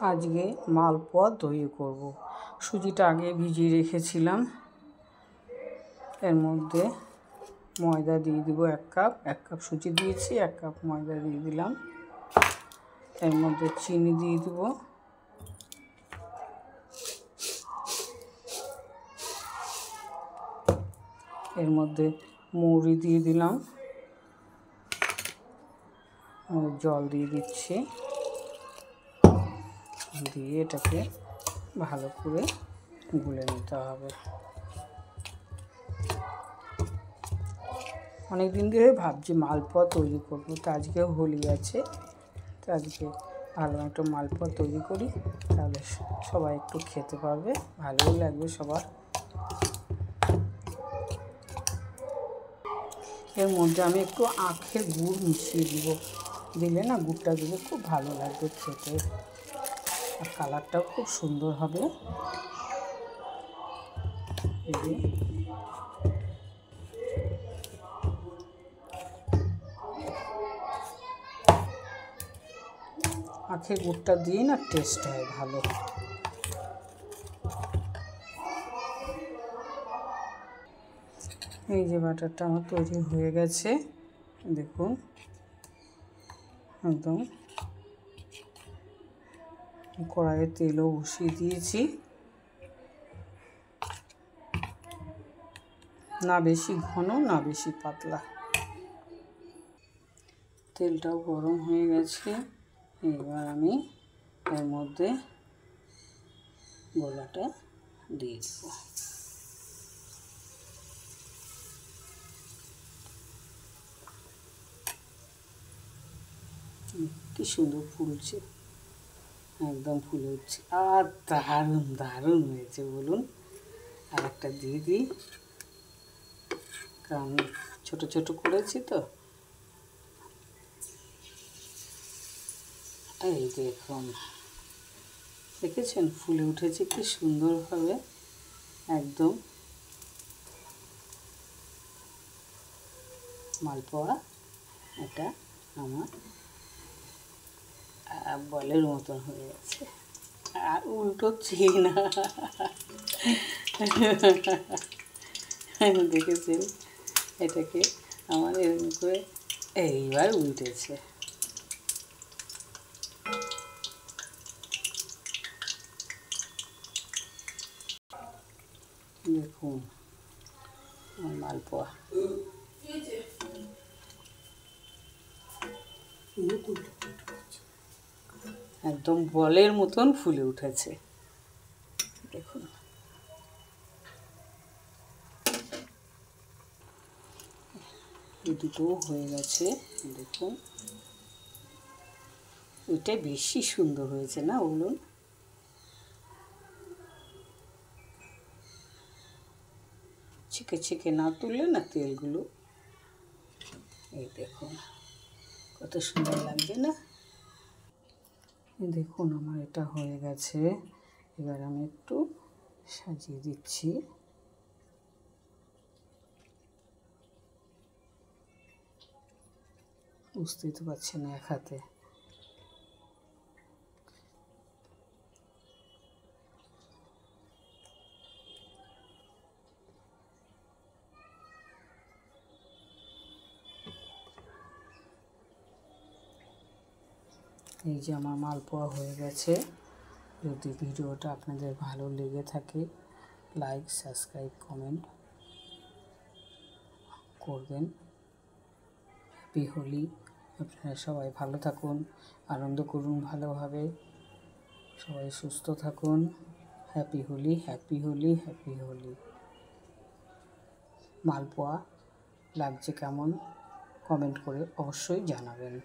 আজকে মালপোয়া তৈরি করব। সুজিটা আগে ভিজিয়ে রেখেছিলাম। এর মধ্যে ময়দা দিয়ে দিব 1 কাপ। 1 কাপ সুজি দিয়েছি, 1 কাপ ময়দা দিয়ে দিলাম। এর মধ্যে চিনি দিয়ে দিব। এর মধ্যে মৌরি দিয়ে দিলাম। জল দিয়ে দিচ্ছি, দিয়ে এটাকে ভালো করে গুলে নিতে হবে। অনেক দিন ধরে ভাবছি মালপোয়া তৈরি করবো, তো আজকে হোলি আছে, তো আজকে ভাবলাম একটু মালপোয়া তৈরি করি, তাহলে সবাই একটু খেতে পারবে, ভালোই লাগবে সবার। এর মধ্যে আমি একটু আখের গুড় মিশিয়ে দিব, দিলে না গুড়টা দিলে খুব ভালো লাগবে খেতে, আর কালারটাও খুব সুন্দর হবে। আখের গুড়টা দিয়ে না টেস্ট হয় ভালো। এই যে বাটারটা আমার তৈরি হয়ে গেছে, দেখুন একদম। কড়াইয়ে তেলও বসিয়ে দিয়েছি, না বেশি ঘন না বেশি পাতলা। তেলটাও গরম হয়ে গেছে, এবার আমি এর মধ্যে গোলাটা দিয়ে দেব। কি সুন্দর ফুলছে, একদম ফুলে উঠছে, আর দারুণ দারুণ হয়েছে বলুন। আর একটা দিয়ে দিই, কারণ ছোট ছোট করেছি তো। এই দেখুন, দেখেছেন ফুলে উঠেছে কি সুন্দরভাবে, একদম মালপোয়া এটা আমার বলের মতন হয়ে গেছে, আর উল্টোচ্ছি না। দেখেছেন এটাকে আমার এরকম করে এইবার উল্টেছে। দেখুন আমার মালপোয়া একদম বলের মতন ফুলে উঠেছে, দেখুন। এই দুটোও হয়ে গেছে, দেখুন। ওইটাই বেশি সুন্দর হয়েছে না বলুন। ছেঁকে ছেঁকে না তুললে না তেলগুলো, এই দেখুন কত সুন্দর লাগছে না। দেখুন আমার এটা হয়ে গেছে, এবার আমি একটু সাজিয়ে দিচ্ছি। বুঝতেই তো পারছি না এক হাতে। এই যে আমার মালপোয়া হয়ে গেছে। যদি ভিডিওটা আপনাদের ভালো লেগে থাকে, লাইক, সাবস্ক্রাইব, কমেন্ট করবেন। হ্যাপি হোলি। আপনারা সবাই ভালো থাকুন, আনন্দ করুন ভালোভাবে, সবাই সুস্থ থাকুন। Happy Holi, happy Holi, happy Holi. Malpua লাগছে কেমন কমেন্ট করে অবশ্যই জানাবেন।